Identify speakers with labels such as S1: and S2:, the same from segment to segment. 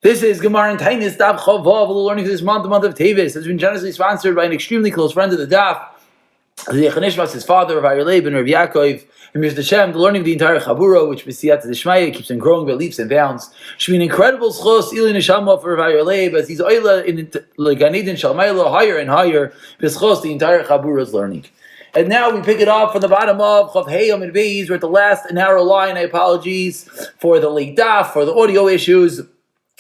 S1: This is Gemara and Taanis Daf Yomi. Learning for this month, the month of Tevis, has been generously sponsored by an extremely close friend of the Daf, the Chanishmas, his father, Rav Aryeh ben Rav Yaakov, and Mr. Shem, the learning of the entire Chabura, which B'siyat D'Shmaya keeps on growing by leaps and bounds. Should be an incredible schos, Ili Neshama for Rav Aryeh, as he's oila in Ganidin Shalmayla, higher and higher, b'schos the entire Chabura is learning. And now we pick it up from the bottom of Chav Heyam and Beis. We're at the last narrow line. I apologize for the late daf, for the audio issues.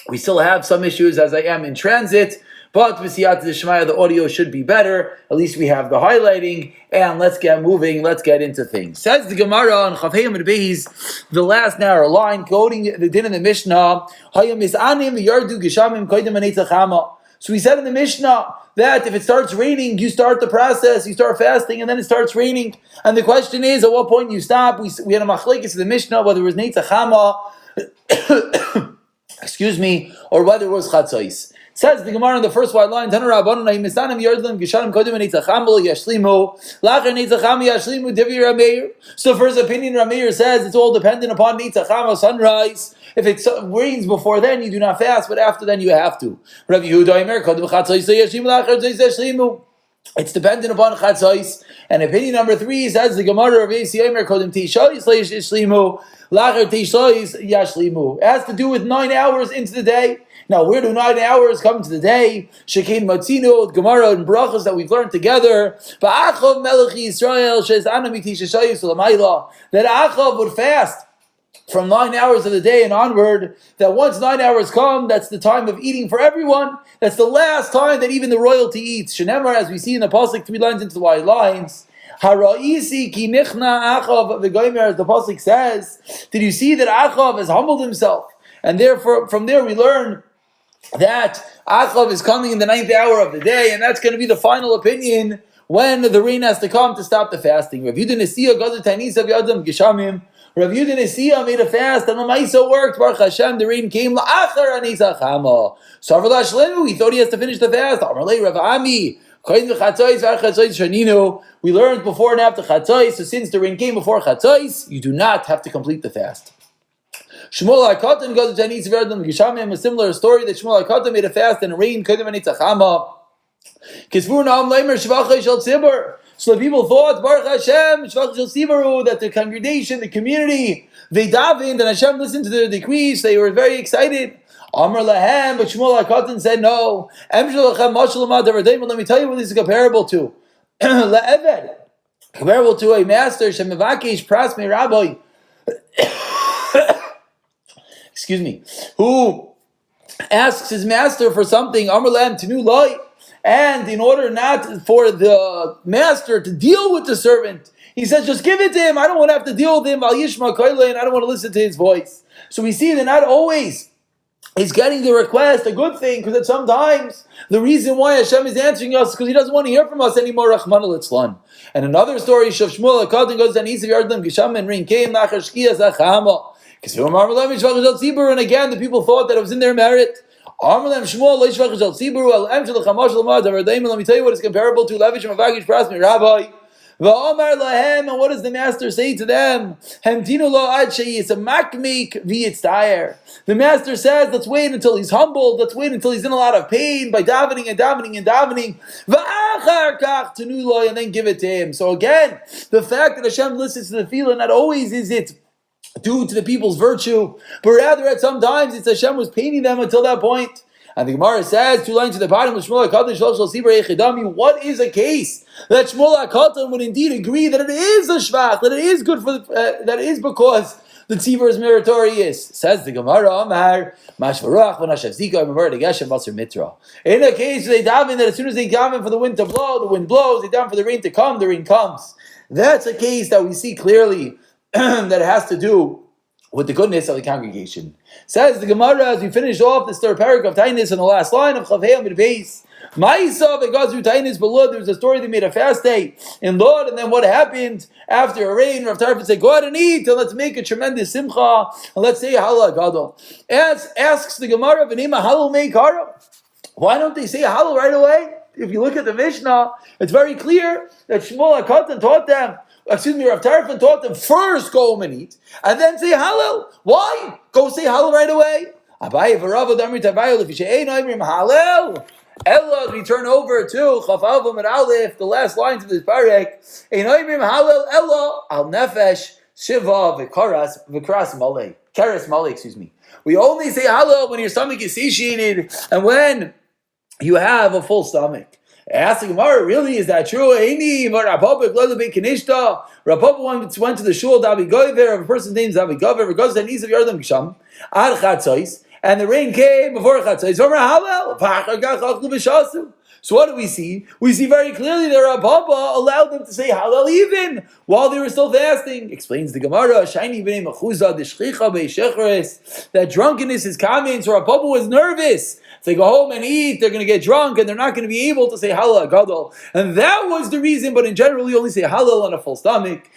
S1: We still have some issues as I am in transit, but V'siyat D'Shmaya, the audio should be better. At least we have the highlighting, and let's get moving. Let's get into things. Says the Gemara on Chav Heyam and Beis, the last narrow line, quoting the din in the Mishnah, Hayam Misanim Yardu Geshamim Koydem Anetzachama. So we said in the Mishnah that if it starts raining, you start the process, you start fasting, and then it starts raining. And the question is, at what point you stop? We had a machlekes in the Mishnah, whether it was Netzachama, or whether it was Chatzos. Says the Gemara in the first white line, so first opinion, Rameir says it's all dependent upon Nitzachama, sunrise. If it rains before then, you do not fast, but after then you have to. It's dependent upon Chatzos. And opinion number 3 says the Gemara of Yisrael Kodim Tishois Yishlimu Lacher Tishois Yashlimu. It has to do with 9 hours into the day. Now, where do 9 hours come to the day? Shekin Matzinu, Gemara and Brachas that we've learned together. Ba'achav Melech Yisrael Shez Anamiti Sheshayis L'mayla. That Achav would fast from 9 hours of the day and onward, that once 9 hours come, that's the time of eating for everyone. That's the last time that even the royalty eats. Shenemar, as we see in the pasuk 3 lines into the white lines, Hara'isi ki nichna Achav v'goymer, as the pasuk says, did you see that Achav has humbled himself? And therefore, from there we learn that Achav is coming in the 9th hour of the day, and that's going to be the final opinion when the rain has to come to stop the fasting. Rav Yudah Nesiya gazer Taanis of Yadam Geshamim. Rav Yudah Nesiya made a fast, and the Maisa worked. Baruch Hashem, the rain came. La'achar Anisachama. So he thought he has to finish the fast. Amarlei Rav Ami. We learned before and after Chatzos, so since the rain came before Chatzos, you do not have to complete the fast. Shmuel HaKatan goes to Taanis Verdam Geshamim, a similar story that Shmuel HaKatan made a fast and rain Kodim Anitzachama. Kisvur Naam Leimer Shvachai Shel Tzibur. So the people thought, Baruch Hashem, Shvachai Shel Tziburu, that the congregation, the community, they davened and Hashem listened to their decrees. They were very excited. Amar Lahem, but Shmuel HaKatan said no. Let me tell you what this is comparable to. Le'eved, comparable to a master, Shemivakesh Pras Me Rabbi. Who asks his master for something, Amar Lahem Tenu Loi, and in order not for the master to deal with the servant, he says, just give it to him. I don't want to have to deal with him. Al Yishma Koile, and I don't want to listen to his voice. So we see that not always is getting the request a good thing, because sometimes the reason why Hashem is answering us is because He doesn't want to hear from us anymore. Rachman al-Itzlan. And another story, Shav Shmuel HaKatan goes to Taanis of Yardam Gesham and rain came Nachar Shkia Zachama. And again, the people thought that it was in their merit. Let me tell you what it's comparable to. And what does the master say to them? The master says, let's wait until he's humbled, let's wait until he's in a lot of pain by davening and davening and davening, and then give it to him. So again, the fact that Hashem listens to the feeling, not always is it due to the people's virtue, but rather at some times it's Hashem was paining them until that point. And the Gemara says, 2 lines to the bottom of Shmuel HaKatan, what is a case that Shmuel HaKatan would indeed agree that it is a shvach, that it is good for that it is because the tzibur is meritorious? Says the Gemara, Amar, in a case they daven that as soon as they daven for the wind to blow, the wind blows, they daven for the rain to come, the rain comes. That's a case that we see clearly that has to do with the goodness of the congregation. Says the Gemara as we finish off this third paragraph of Taanis in the last line of Chav Heyam Beis. Ma'isa v'gazru Taanis beLud. There was a story they made a fast day in Lud, and then what happened after a rain? Rav Tarfon said, "Go out and eat, and let's make a tremendous simcha, and let's say Halal Gadol." Asks the Gemara, "V'nima Halal Meikara." Why don't they say Halal right away? If you look at the Mishnah, it's very clear that Shmuel HaKatan taught them. Rav Tarfon taught them first go home and eat, and then say Hallel. Why? Go say Hallel right away. Abaye v'Rava d'Amrit Abaye l'fi she'ein oimrim Hallel. Ella, we turn over to Chaf Alva Mid Aleph, the last lines of this parek. Ein oimrim Hallel Ella al nefesh shiva v'karas malei. Keres malei, excuse me. We only say Hallel when your stomach is satiated and when you have a full stomach. Ask the Gemara, really, is that true? Rapapa went to the shul, Davi Goiver, of a person's name is Davi Goiver, goes to the knees of Yardim Gisham, Ad Chatzos, and the rain came before Chatzos. So what do we see? We see very clearly that Rapapa allowed them to say Hallel even while they were still fasting. Explains the Gemara, Shiny b'nei Mechuza, the Shchicha be'Shechres, that drunkenness is coming, so Rapapa was nervous. If they go home and eat, they're going to get drunk and they're not going to be able to say Hallel Gadol. And that was the reason, but in general, you only say Hallel on a full stomach.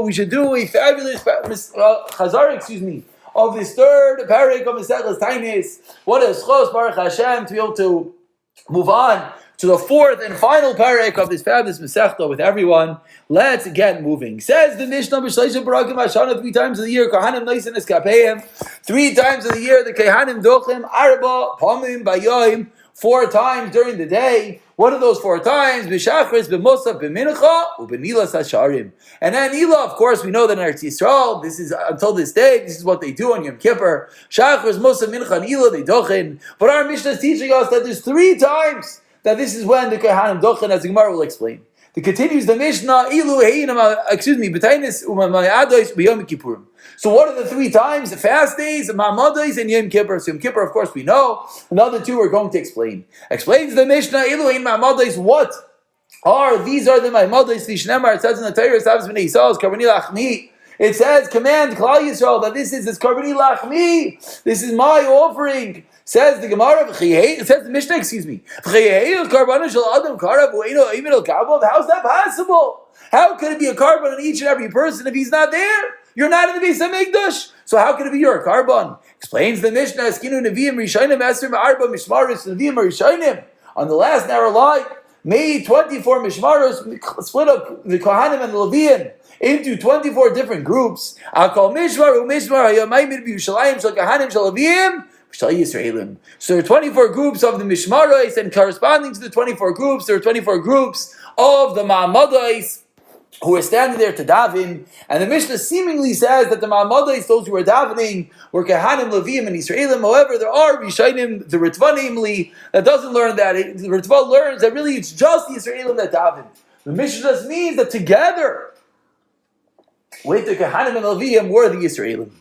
S1: We should do a fabulous chazar, of this third parak of Maseches Taanis. What a schos, Baruch Hashem, to be able to move on to the fourth and final parak of this fabulous Masechta with everyone. Let's get moving. Says the Mishnah, B'Shleisha Barakim Hashana, 3 times of the year, Kohanim Noisen Eskapeim, 3 times of the year, the Kohanim Dochim, Arba, Pamim, Bayoim, 4 times during the day. What are those 4 times? B'Shachris, B'Musaf, B'Mincha, U'B'Nilas HaSharim. And then Nila, of course, we know that in Eretz Yisrael, this is, until this day, this is what they do on Yom Kippur. Shachris, Musaf, Mincha, Nila, they dochin. But our Mishnah is teaching us that there's 3 times that this is when the Kohanim dochin, as the Gemara will explain. It continues the Mishnah, B'Taanis u'Mayados b'Yom Kippurim. So what are the 3 times? The fast days, Ma'amados, and Yom Kippur. So Yom Kippur, of course, we know. Another 2 we're going to explain. Explains the Mishnah, Ma'amados, what are, these are the Ma'amados, Vishnemar, it says in the Torah, it says, command Klal Yisrael that this is Karbani Lachmi, this is my offering. Says the Gemara, it says the Mishnah, excuse me. How's that possible? How could it be a carbon on each and every person if he's not there? You're not in the Beis HaMikdash. So how could it be your carbon? Explains the Mishnah, on the last narrow line, made 24 mishmaros, split up the Kohanim and the Levian into 24 different groups. I'll call mishmar u'mishmar hayamayim b'Yushalayim shel Kohanim shel Leviim. So there are 24 groups of the Mishmaros, and corresponding to the 24 groups, there are 24 groups of the Ma'amados who are standing there to daven. And the Mishnah seemingly says that the Ma'amados, those who are davening, were Kehanim, Leviim, and Yisraelim. However, there are Rishayim, the Ritva namely, that doesn't learn that. The Ritva learns that really it's just the Yisraelim that daven. The Mishnah just means that together with the Kehanim and Leviim were the Yisraelim.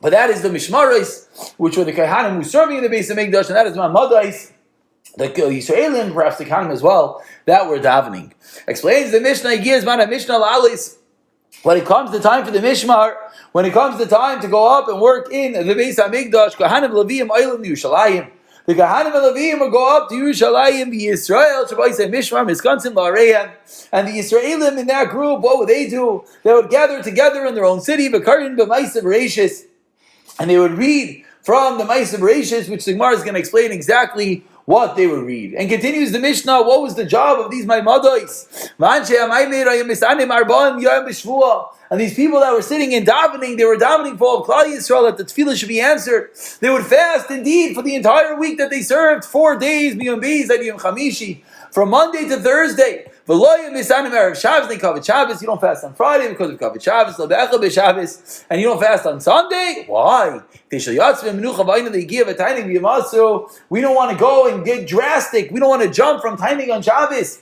S1: But that is the Mishmaros, which were the Kohanim who serving in the Beis HaMikdash, and that is Ma'amados, the Yisraelim, perhaps the Kohanim as well, that were davening. Explains the Mishnah, when it comes to time for the Mishmar, when it comes to time to go up and work in the Beis HaMikdash, Kohanim Leviim Oilim Yerushalayim. The Kohanim and Leviim will go up to Yerushalayim, the Yisrael, Shabbai Mishmar, Miskansim La'areim, and the Yisraelim in that group, what would they do? They would gather together in their own city, V'karin B'maisa Bereshis, and they would read from the Ma'aseh Bereshis, which the Gemara is going to explain exactly what they would read. And continues the Mishnah, what was the job of these Ma'amados? And these people that were sitting in davening, they were davening for all of Klal Yisrael that the tefillah should be answered. They would fast indeed for the entire week that they served, 4 days, Miyom Beis, Yom Chamishi, from Monday to Thursday. You don't fast on Friday because of Kavod Shabbos, and you don't fast on Sunday. Why? We don't want to go and get drastic. We don't want to jump from timing on Shabbos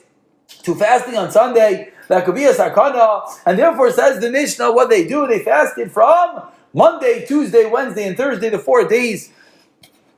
S1: to fasting on Sunday. That could be a sakana. And therefore, says the Mishnah, what they do, they fasted from Monday, Tuesday, Wednesday, and Thursday, the 4 days.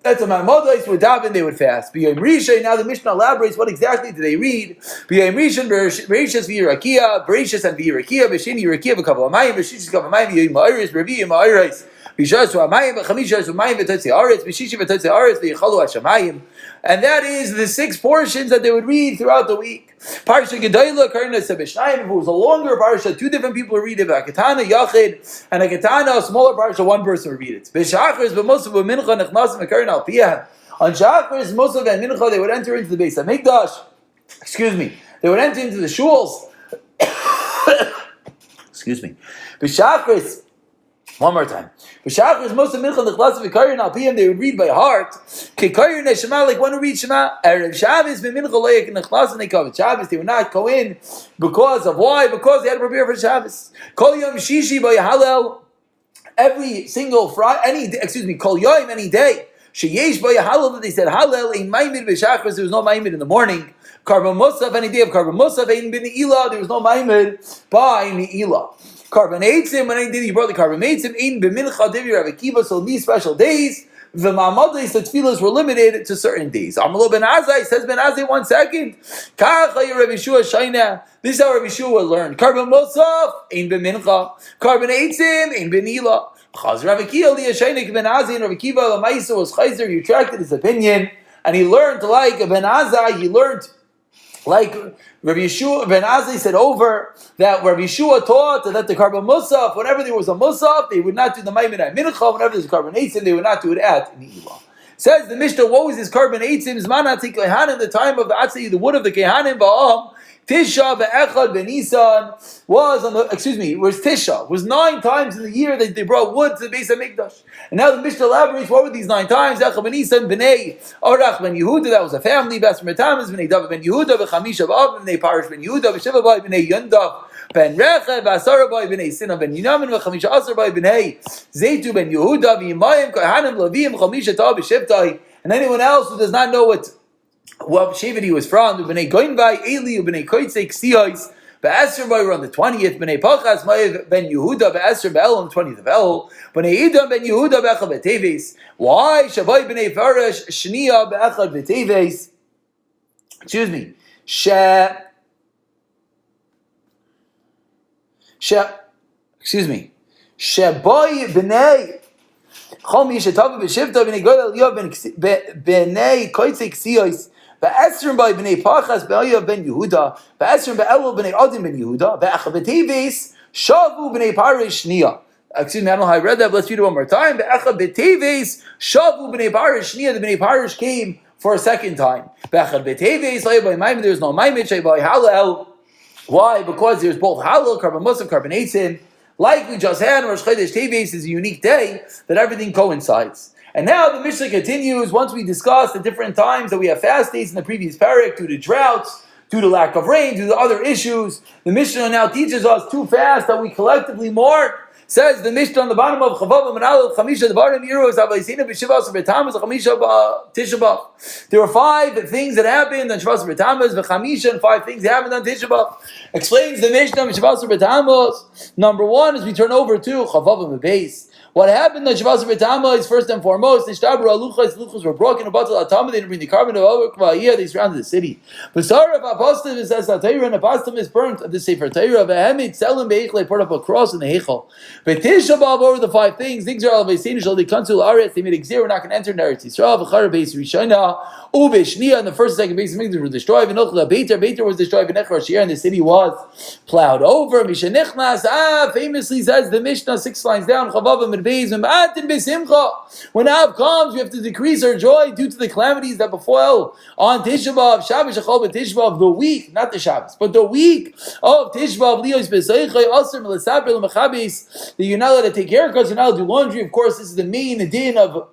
S1: That's a Ma'amados would daven, they would fast. B'yom Rishon, now the Mishnah elaborates what exactly do they read. B'yom Rishon, Bereshis v'Yirakia, Bereshis and v'Yirakia, B'Sheni Yirakia v'Kav Hamayim, B'Shishis Kav Hamayim, B'Yom Ma'aris, B'Revi'im Ma'aris, B'Shas v'Hamayim, B'Chamisha v'Hamayim, B'Totzi Aretz, B'Shishi v'Totzi Aretz, V'Yichalu Hashamayim. And that is the 6 portions that they would read throughout the week. Parsha Gedayla, Karna Sebishnaim, if it was a longer parsha, 2 different people would read it. A Ketana, Yachid, and a Ketana, a smaller parsha, 1 person would read it. B'Shachris, B'Mosav, B'Mincha, Nechnasim, Karna Al Piyah. On Shachris, Mosav, and Mincha, they would enter into the Beis HaMikdash. They would enter into the shuls. B'Shachris, One more time. B'shachar most of mincha l'chlas v'kayin al piyam they would read by heart. K'kayin neshama like one who reads Shema. Erev Shabbos b'mincha loyek l'chlas and they cover Shabbos. They would not go in because of why? Because they had to prepare for Shabbos. Kol yom shishi b'yahalel every single Friday. Kol yom any day. Sheyesh b'yahalel that they said halel ein maimed b'shachar. There was no maimed in the morning. Karban Musaf any day of Karban Musaf ein b'ne'ilah. There was no maimed by ne'ilah. Carbon eitzim, when I did, you brought the carbon eitzim in b'mincha divi Rav Akiva. So these special days, the ma'amadis, the tefillas were limited to certain days. Amalo ben Azai says ben Azai 1 second. Kacha Rav Yeshua Shaina. This is how Rav Yeshua learned. Carbon Musaf in b'mincha. Carbon eitzim in b'nila. Chaz Rav Akiva liyashainik ben Azai and Rav Akiva l'maisa was chayzer. He retracted his opinion and he learned like ben Azai. He learned. Like Rabbi Yeshua ben Azai said over that Rabbi Yeshua taught that the carbon musaf, whenever there was a musaf, they would not do the maimin at mincha. Whenever there's a carbon eitzim, they would not do it at ni'ilah. Says the Mishnah, what was this carbon eitzim? Zmanat kehanim, the time of the atzei, the wood of the kehanim ba'am. Tisha be'echad be'nisan was Tisha. Was 9 times in the year that they brought wood to the base of Mikdash. And now the Mishnah elaborates, what were these 9 times? Echad be'nisan b'nei Arach ben Yehuda, that was a family. Bas Metamas b'nei David ben Yehuda, b'chamisha b'av b'nei Parish ben Yehuda, b'sheva b'ay b'nei Yondav ben Rechev, b'asara b'ay b'nei Sinah ben Yunamin, b'chamisha asar b'ay b'nei Zaytu ben Yehuda, v'yimayim kohanim levim chamisha ta b'shivtai. And anyone else who does not know what Shevet he was from, B'nei Goinvai, Eli, B'nei Koitzei, Ksios, B'Esher Boy, on the 20th, B'nei Pachas, Ma'ev ben Yehuda, B'Esher B'el, on the 20th of El, B'nei Edom ben Yehuda, B'echad B'teves. Why? Shabai B'nei Farash, Shnia, B'echad B'teves. Excuse me. Shabai B'nei Chomi Shetav B'Shivta, B'nei Goyal Yov, B'nei Koitzei, Ksios, Ba'esrim by Bnei Pachas B'ayav ben Yehuda, Ba'esrim Ba'elul Bnei Adim ben Yehuda, Ba'echav Shavu Bnei Parish Shnia. Excuse me, I don't know how I read that, but let's read it one more time. Ba'echav B'teves, Shavu Bnei Parish Shnia, the Bnei Parish came for a second time. Ba'echav B'teves, there's no Maimit, by Halal. Why? Because there's both Halal, Carbon Musaf, Carbon Eitzim. Like we just had, Rosh Chodesh Teves is a unique day that everything coincides. And now the Mishnah continues, once we discussed the different times that we have fast days in the previous parak, due to droughts, due to lack of rain, due to other issues. The Mishnah now teaches us 2 fasts that we collectively mourn. Says the Mishnah on the bottom of Chavav Manal Chamisha Devarim Yeros Avaisina B'Shivas B'Tamas Chamisha Tisha B'Av. There were 5 things that happened on Shivas B'Tamas V'Chamisha, and 5 things that happened on Tisha B'Av. Explains the Mishnah of Shivas B'Tamas. Number 1 is we turn over to Chavav B'Beis. What happened on Shabbos B'Tama is first and foremost, the luchos were broken. They didn't bring the carbon of Ovakvahiyah, they surrounded the city. B'sarav apostim says that Torah and apostim is burnt of the Sefer Torah. V'hemit selim be'ichle, put up a cross in the Heichal. B'tisha b'av over the 5 things. Things are al v'seinu shal dikansul aretz. They made a gzir, we're not going to enter in Eretz Yisrael. V'chara beis rishona u'b'shnia, and the first and second base of Mikdash were destroyed. V'nochla Beitar was destroyed. V'nechra Shir, and the city was plowed over. Mishanichnas, famously says the Mishnah 6 lines down. Chavav when Av comes, we have to decrease our joy due to the calamities that befell on Tisha B'Av, Shabbos Shachol B'Tisha B'Av, the week, not the Shabbos, but the week of Tisha B'Av, Lios B'Seichai, Aser Melisaper L'Mechabis, that you're not allowed to take haircuts, you're not allowed to do laundry. Of course, this is the main din of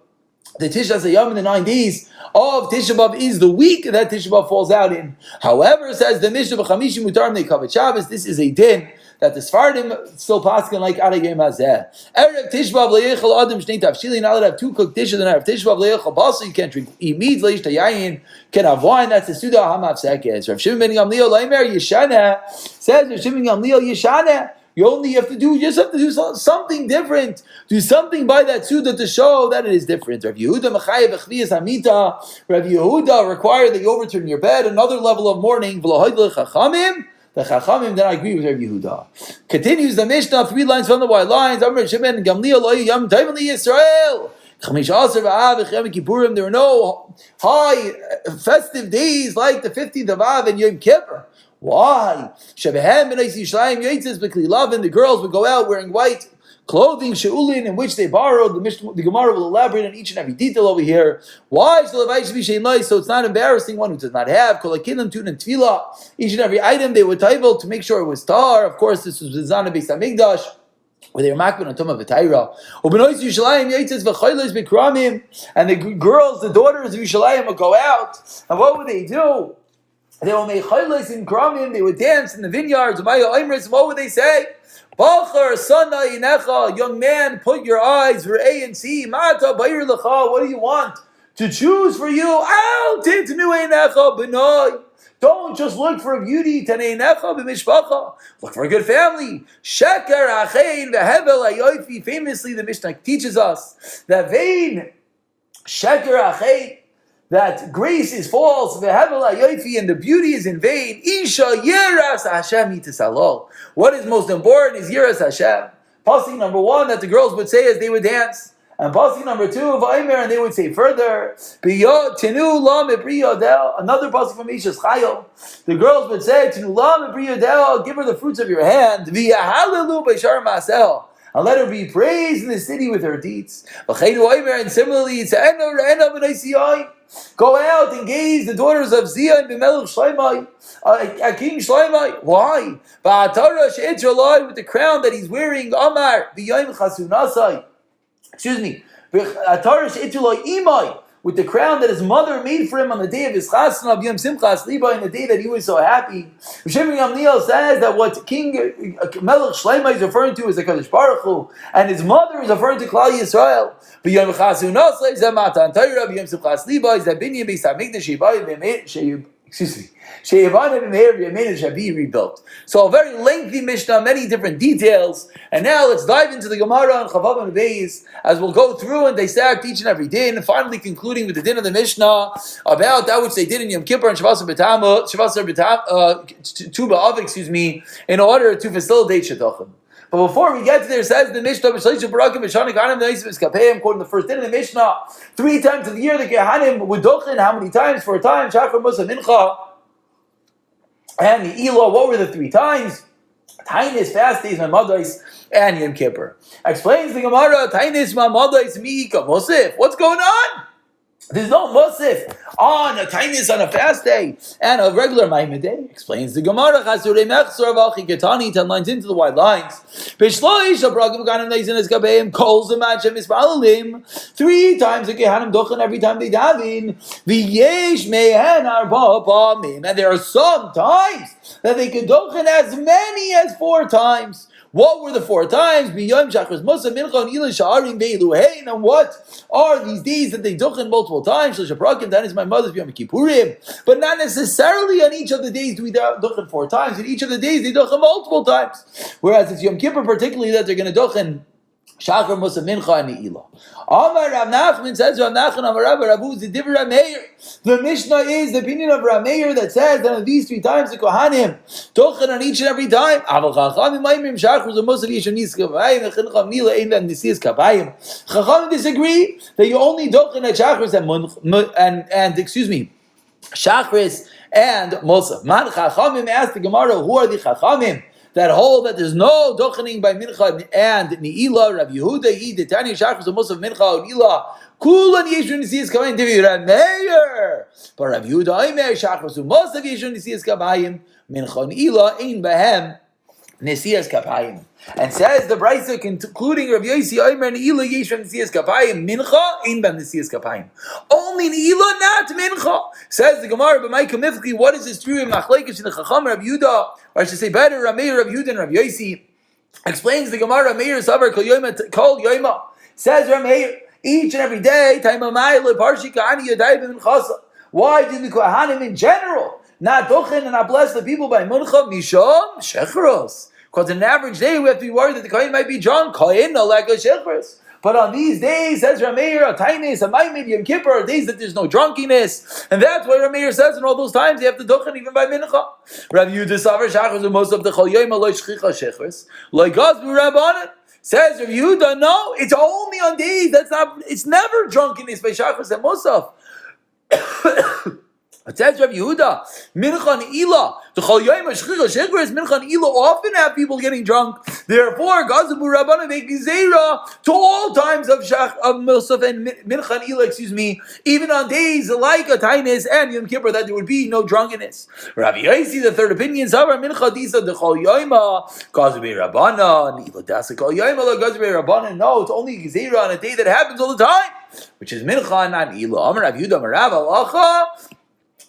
S1: the Tisha Sayam in the 9 days of Tisha B'Av is the week that Tisha B'Av falls out in. However, says the Mishnah B'Chamishim Mutarim Neikavet Shabbos, this is a din that the Sfardim still paskin like Aragim Hazeh. Erev Tishbav Leichel Adam Shnei Tavshili, now that I have 2 cooked dishes, and I have Tishbav Leichel Basa, you can't drink meat, Leish Tayayin, can have wine, that's the Suda Hamav Sekes. Rav Shimon ben Gamliel Leimer Yeshana, says Rav Shimon ben Gamliel Yeshana, you just have to do something different. Do something by that Suda to show that it is different. Rav Yehuda Mechayev Echviyas Hamita, Rav Yehuda required that you overturn your bed, another level of mourning, V'lohoid L'chachamim, the Chachamim, then I agree with Rav Yehuda. Continues the Mishnah, 3 lines from the white lines. Amr Shimon Gamliel Loy Yom Tovim Yisrael. There were no high festive days like the 15th of Av and Yom Kippur. Why? The girls would go out wearing white clothing, she'ulin, in which they borrowed. The Gemara will elaborate on each and every detail over here. Why? So it's not embarrassing. One who does not have each and every item they would table to make sure it was tar. Of course, this was the Zana Beis Hamikdash. where they were makbid on Tumah v'Tayra. Ubenois Yushalayim Yitzes v'Chaylos b'Kramim, and the girls, the daughters of Yushalayim, would go out, and what would they do? They will make chaylos in Kramim, they would dance in the vineyards, what would they say? Bachar, Sana, Inecha, young man, put your eyes for A and C. Mata, Bayr Lecha, what do you want to choose for you? Out into New Einecha, Benoy. Don't just look for a beauty, Taneinecha, B'mishpacha. Look for a good family. Sheker, Achein, Vehevel, Ayoifi. Famously, the Mishnah teaches us that vain, Sheker, Achein, that grace is false, and the beauty is in vain. Isha Yeras Hashem Itasalol. What is most important is Yeras Hashem. Pasuk number 1 that the girls would say as they would dance. And pasuk number 2 of Aimer, and they would say further, another pasuk from Ishas Chayil. The girls would say, Tenu lam ebriyodel, give her the fruits of your hand. And let her be praised in the city with her deeds. And similarly, go out and gaze the daughters of Zia and Bimelech Shloimei, King Shloimei. Why? With the crown that he's wearing, Amar, B'yayim Chasunasai. Excuse me. With the crown that his mother made for him on the day of his chasna, B'yam Simchas Liba, in the day that he was so happy. Shimon Gamliel says that what King Melech Shloimei is referring to is the Kadosh Baruch Hu, and his mother is referring to Klal Yisrael. B'yam Chasunasai Zemata and Torah, B'yam Simchas Liba is that Binyan Beis Hamikdash rebuilt. So a very lengthy Mishnah, many different details. And now let's dive into the Gemara and Chavav and Beis as we'll go through and dissect each and every din, and finally concluding with the din of the Mishnah about that which they did in Yom Kippur and Shavasar Tu B'Av, in order to facilitate Shadachim. But before we get to there, says the Mishnah, quoting the first din of the Mishnah, 3 times of the year the Kehanim would dochin. How many times? 4 times. Shachar, Musa, Mincha, and the Elah. What were the 3 times? Taanis, fast days, Mamadais, and Yom Kippur. Explains the Gemara, Taanis, Mamadais, Miika, Musif. What's going on? There's no Musif on a Taanis on a fast day and a regular Maimah day. Explains the Gemara, Chasurei Mechsor Vachi Ketani, 10 lines into the wide lines. Bishloish, Abragim Ganim Neizin Eskabeim, Kol Zemachem Ispalalim. 3 times the Kehanim Dochin every time they davin. V'yesh Mehen Arba Pamim. And there are some times that they could Dochin as many as 4 times. What were the 4 times? And what are these days that they dochin multiple times? That is my mother's Yom Kippurim. But not necessarily on each of the days do we dochin 4 times. In each of the days they dochin multiple times. Whereas it's Yom Kippur particularly that they're going to dochin Shachar, Musa, Mincha, and Ne'ilah. Amar Rav Nachman says, Rav Nachman, Amar Rav the Divrei Rav Meir. The Mishnah is the opinion of Rav Meir that says that on these 3 times the Kohanim dochin on each and every time. Aval Chachamim Maimim Shachar, the Musa, Yishon Nis Kabayim, and Chincham Nila, Ein Lam Nisias Kabayim. Chachamim disagree that you only dochin at Shachris and Shachris and Musa. Man Chachamim asked the Gemara, who are the Chachamim that hold that there's no dochening by Mincha and Ne'ilah? Rav Yehuda, the Tani Shachris, the Musaf Mincha, Ne'ilah, Kulan Yeshua Nisias Kabayim, Divi Rav Meir. But Rav Yehuda, Aimer, Shachris, the Musaf Yeshua Nisias Kabayim, Mincha, Ne'ilah, Ein Behem, Nisias Kapayim. And says the Brisa, concluding Rav Yossi, Aimer, Ne'ilah, Yeshua Nisias Kapayim, Mincha, Ein Behem, Nisias Kapayim. Only Ne'ilah, not Mincha. Says the Gemara, but my Kamifki, what is this true in Machlekes in the Chacham, Rav Yehuda, or I should say better, Rav Meir, Rav Yehuda, and Rav Yossi? Explains the Gemara, Rav Meir, Savar, Kol Yoima. Says Rav Meir, each and every day, why do the Kohanim in general not dochen and not bless the people by Muncha? Mishom Shechros. Because in an average day, we have to be worried that the Kohen might be drunk. Kohen, no like a Shechros. But on these days, says Rameir, a Taanis, a Maimid, Yom Kippur, are days that there's no drunkenness. And that's why Rameir says in all those times, you have to dochen even by Mincha. Rav Yehuda Savar Shachos, most of the Chol Yoyma, Lo Shchicha Shechros, Lo Gazbu Rabbanan. Says Rav Yehuda, no, it's only on days, it's never drunkenness by Shachos and Musaf. It says Rabbi Yehuda, Mincha Ne'ilah. The Chol Yom HaShchicha Shechur is Mincha Ne'ilah often have people getting drunk. Therefore, Gazabu Rabbanan make Gezerah to all times of Milsaf and Mincha Ne'ilah, even on days like a Taanis and Yom Kippur, that there would be no drunkenness. Rabbi Yosi, the third opinion, Zavar Mincha Disa the Chol Yom Gazabu Rabbanan Ne'ilah Dasa Chol Yom Gazabu Rabbanan. No, it's only Gezerah on a day that happens all the time, which is Mincha, not Ne'ilah. Amar Rabbi Yehuda Marav Alacha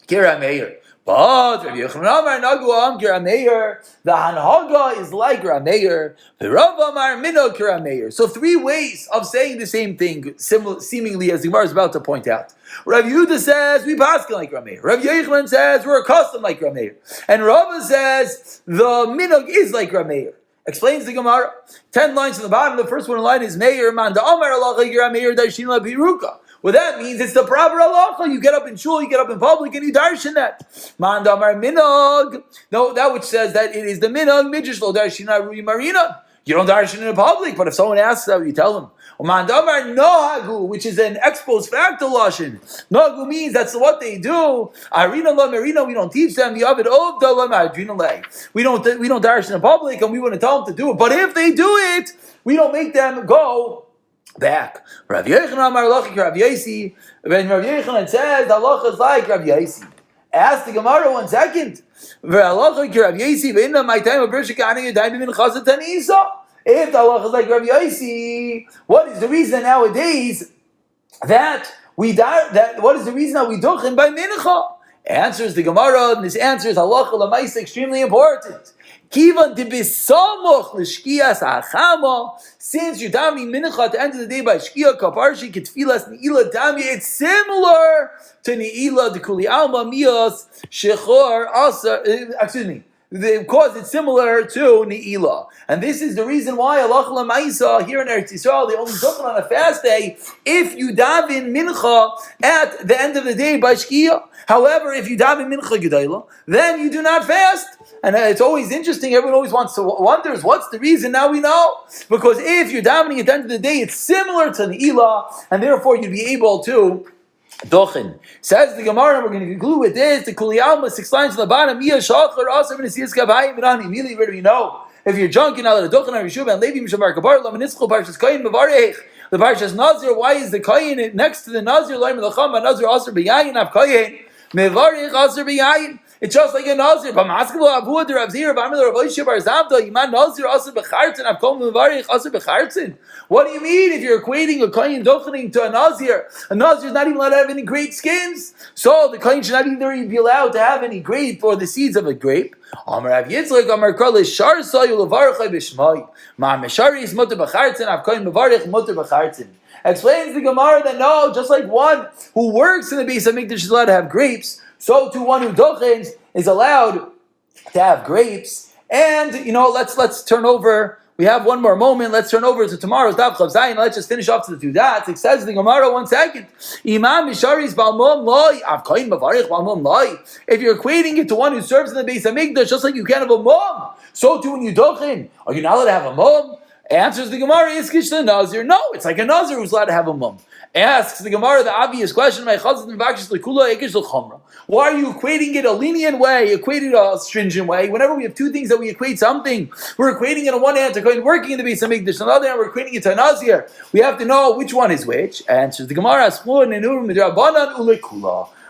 S1: Kira Meir. But Rabbi Yochanan Amar Nagu Am Kira Meir. The Hanhaga is like Rameir. The Rav Amar Mino Kira Meir. So three ways of saying the same thing, seemingly, as the Gemara is about to point out. Rabbi Yehuda says we paskin like Rameir. Rabbi Yochanan says we're accustomed like Rameir. And Rava says the minog is like Rameir. Explains the Gemara. 10 lines from the bottom. The first one line is Meir Man da Amar Allah Kira Meir Darshin La Biruka. Well, that means it's the proper halacha. You get up in shul, you get up in public, and you darshan that. Mandamar minog. No, that which says that it is the minog midrash lo darshina rui marina. You don't darshan in the public, but if someone asks that, you tell them. Mandamar nohagu, which is an ex post facto lashon. Nohagu means that's what they do. Arina la marina, we don't teach them. The avid of the la madrina lay. We don't darshan in public, and we want to tell them to do it. But if they do it, we don't make them go back. Rav Yochanan Amar Halacha Rav Yosi. When Rav Yochanan says the halacha is like Rav Yosi, ask the Gemara 1 second. Halacha Rav Yosi. V'inna my time of Bershik Ani Yadayim Min Chazat Tanisa. If the halacha is like Rav Yosi, what is the reason nowadays that we what is the reason that we duchen by mincha? Answers the Gemara, and this answer is halacha l'maisa extremely important. Kivan dibisamuch l'shkiyas achama. Since you're davening mincha at the end of the day by shkiya kaparshi ketfilas neila dami, it's similar to neila the kuli alma mias shechor asa. Because it's similar to neila, and this is the reason why halacha l'maisa here in Eretz Yisrael they only duchen on a fast day if you daven mincha at the end of the day by shkiya. However, if you daven mincha gedayla, then you do not fast. And it's always interesting. Everyone always wonders what's the reason. Now we know, because if you're davening at the end of the day, it's similar to neila, and therefore you'd be able to dochen. Says the Gemara, we're going to conclude with this. The Kuli Alma, 6 lines on the bottom. Immediately, where do we know? If you're drunk, you're not allowed to dochen. The Parshas Nazir, why is the Kayin next to the Nazir? It's just like a Nazir. What do you mean if you're equating a Kayin dochening to a Nazir? A Nazir is not even allowed to have any great skins. So the Kayin should not even be allowed to have any grape or the seeds of a grape. Amar Yitzchak, Amar Karli, Shar Sayu Levarchai B'Shmai. Ma Meshari is Mutter B'Chartzin, Av Kayin Mevarich Mutter B'Chartzin. Explains the Gemara that no, just like one who works in the Beis Hamikdash is allowed to have grapes, so too one who dochens is allowed to have grapes. And let's turn over. We have one more moment. Let's turn over to tomorrow's Daf Chav Zayin. Let's just finish off to the 2 dots. It says the Gemara 1 second. Imam Misharis Balmum Loi Avkain Bavarich Balmum Loi. If you're equating it to one who serves in the Beis Hamikdash, just like you can have a mum, so too when you dochen, are you not allowed to have a mum? Answers the Gemara, is Kish the Nazir? No, it's like a Nazir who's allowed to have a mum. Asks the Gemara the obvious question, why are you equating it a lenient way, equating it a stringent way? Whenever we have 2 things that we equate something, we're equating it on one hand to working in the Beis Hamikdash, on the other hand we're equating it to a Nazir. We have to know which one is which. Answers the Gemara,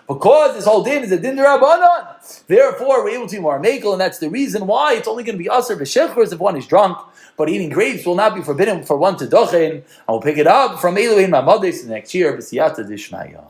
S1: because this whole din is a din d'Rabbanan. Therefore, we're able to be more makel, and that's the reason why it's only going to be aser b'shechers if one is drunk. But eating grapes will not be forbidden for one to dochen. And we'll pick it up from Elohim Mamadis next year. B'siyata Dishmaya.